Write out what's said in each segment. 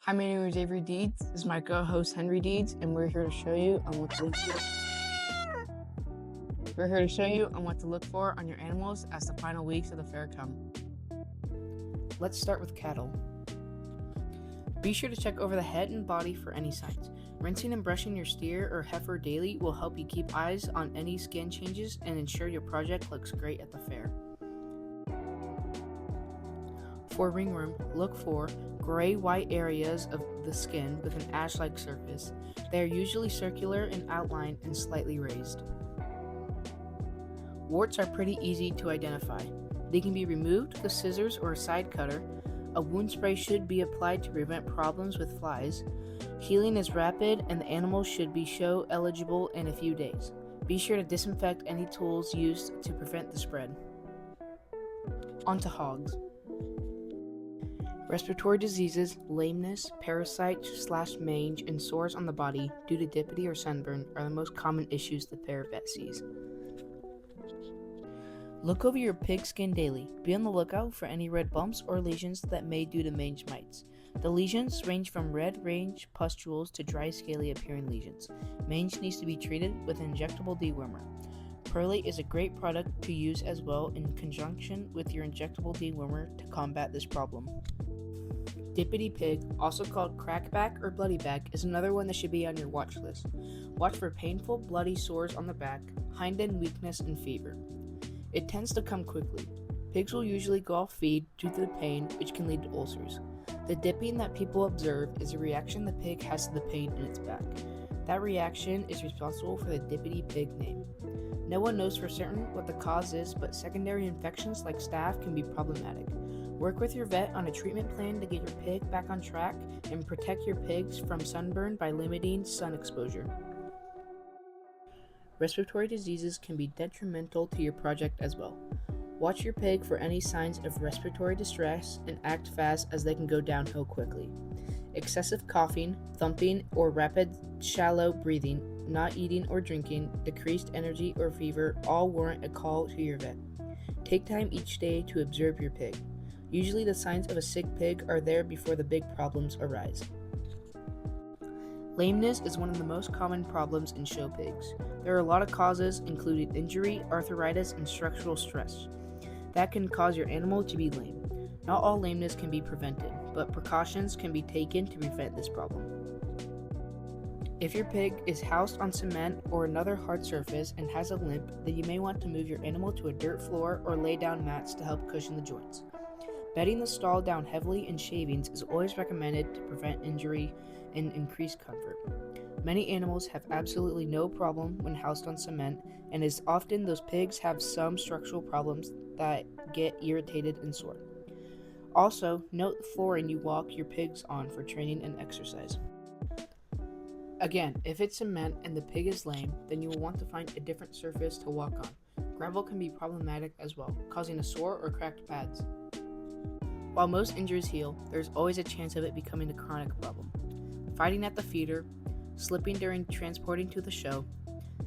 Hi, my name is Avery Deeds. This is my co-host Henry Deeds, and we're here to show you on what to look for. We're here to show you on what to look for on your animals as the final weeks of the fair come. Let's start with cattle. Be sure to check over the head and body for any signs. Rinsing and brushing your steer or heifer daily will help you keep eyes on any skin changes and ensure your project looks great at the fair. For ringworm, look for gray-white areas of the skin with an ash-like surface. They are usually circular in outline and slightly raised. Warts are pretty easy to identify. They can be removed with scissors or a side cutter. A wound spray should be applied to prevent problems with flies. Healing is rapid and the animal should be show eligible in a few days. Be sure to disinfect any tools used to prevent the spread. On to hogs. Respiratory diseases, lameness, parasite/mange, and sores on the body due to diphtheria or sunburn are the most common issues the fair vet sees. Look over your pig skin daily. Be on the lookout for any red bumps or lesions that may due to mange mites. The lesions range from red range pustules to dry scaly appearing lesions. Mange needs to be treated with an injectable dewormer. Perlite is a great product to use as well in conjunction with your injectable dewormer to combat this problem. Dippity pig, also called crackback or bloody back, is another one that should be on your watch list. Watch for painful, bloody sores on the back, hind end weakness, and fever. It tends to come quickly. Pigs will usually go off feed due to the pain, which can lead to ulcers. The dipping that people observe is a reaction the pig has to the pain in its back. That reaction is responsible for the dippity pig name. No one knows for certain what the cause is, but secondary infections like staph can be problematic. Work with your vet on a treatment plan to get your pig back on track and protect your pigs from sunburn by limiting sun exposure. Respiratory diseases can be detrimental to your project as well. Watch your pig for any signs of respiratory distress and act fast as they can go downhill quickly. Excessive coughing, thumping, or rapid shallow breathing, not eating or drinking, decreased energy or fever all warrant a call to your vet. Take time each day to observe your pig. Usually the signs of a sick pig are there before the big problems arise. Lameness is one of the most common problems in show pigs. There are a lot of causes, including injury, arthritis, and structural stress, that can cause your animal to be lame. Not all lameness can be prevented, but precautions can be taken to prevent this problem. If your pig is housed on cement or another hard surface and has a limp, then you may want to move your animal to a dirt floor or lay down mats to help cushion the joints. Bedding the stall down heavily in shavings is always recommended to prevent injury and increase comfort. Many animals have absolutely no problem when housed on cement, and it is often those pigs have some structural problems that get irritated and sore. Also, note the flooring you walk your pigs on for training and exercise. Again, if it's cement and the pig is lame, then you will want to find a different surface to walk on. Gravel can be problematic as well, causing a sore or cracked pads. While most injuries heal, there's always a chance of it becoming a chronic problem. Fighting at the feeder, slipping during transporting to the show,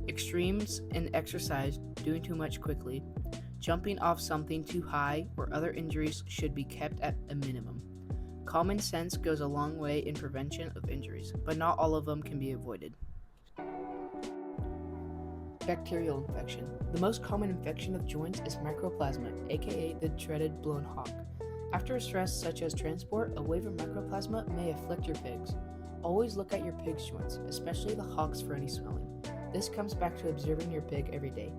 extremes in exercise, doing too much quickly, jumping off something too high, or other injuries should be kept at a minimum. Common sense goes a long way in prevention of injuries, but not all of them can be avoided. Bacterial infection. The most common infection of joints is mycoplasma, aka the dreaded blown hawk. After a stress such as transport, a wave of mycoplasma may afflict your pigs. Always look at your pig's joints, especially the hocks, for any swelling. This comes back to observing your pig every day.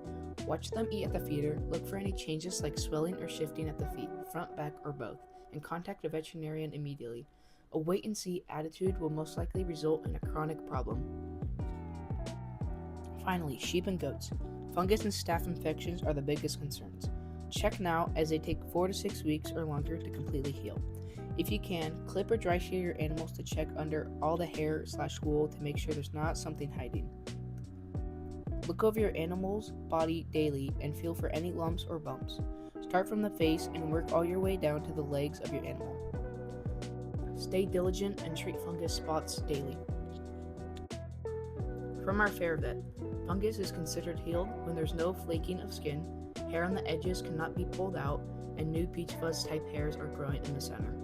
Watch them eat at the feeder, look for any changes like swelling or shifting at the feet, front, back, or both, and contact a veterinarian immediately. A wait-and-see attitude will most likely result in a chronic problem. Finally, sheep and goats. Fungus and staph infections are the biggest concerns. Check now, as they take 4 to 6 weeks or longer to completely heal. If you can, clip or dry shear your animals to check under all the hair/wool to make sure there's not something hiding. Look over your animal's body daily and feel for any lumps or bumps. Start from the face and work all your way down to the legs of your animal. Stay diligent and treat fungus spots daily. From our fair vet, fungus is considered healed when there's no flaking of skin, hair on the edges cannot be pulled out, and new peach fuzz type hairs are growing in the center.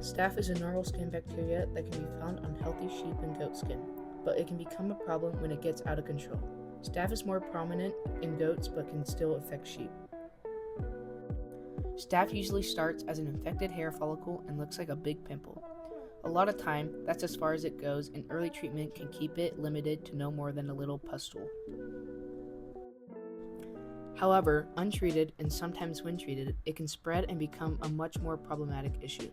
Staph is a normal skin bacteria that can be found on healthy sheep and goat skin, but it can become a problem when it gets out of control. Staph is more prominent in goats but can still affect sheep. Staph usually starts as an infected hair follicle and looks like a big pimple. A lot of time, that's as far as it goes, and early treatment can keep it limited to no more than a little pustule. However, untreated, and sometimes when treated, it can spread and become a much more problematic issue.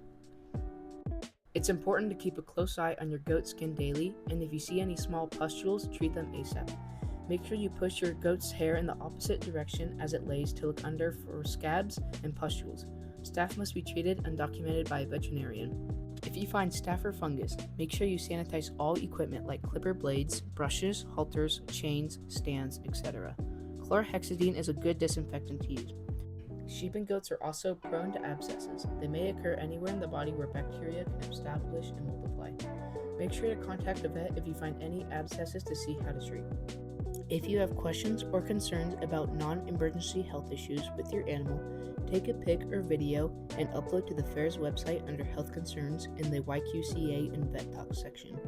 It's important to keep a close eye on your goat skin daily, and if you see any small pustules, treat them ASAP. Make sure you push your goat's hair in the opposite direction as it lays to look under for scabs and pustules. Staph must be treated and documented by a veterinarian. If you find staph or fungus, make sure you sanitize all equipment like clipper blades, brushes, halters, chains, stands, etc. Chlorhexidine is a good disinfectant to use. Sheep and goats are also prone to abscesses. They may occur anywhere in the body where bacteria can establish and multiply. Make sure to contact a vet if you find any abscesses to see how to treat. If you have questions or concerns about non-emergency health issues with your animal, take a pic or video and upload to the fair's website under Health Concerns in the YQCA and Vet Talk section.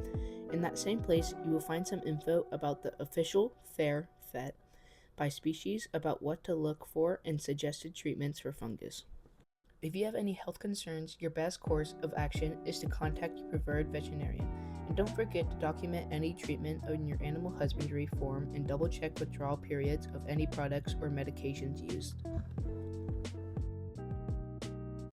In that same place, you will find some info about the official fair vet by species, about what to look for, and suggested treatments for fungus. If you have any health concerns, your best course of action is to contact your preferred veterinarian. And don't forget to document any treatment on your animal husbandry form and double check withdrawal periods of any products or medications used.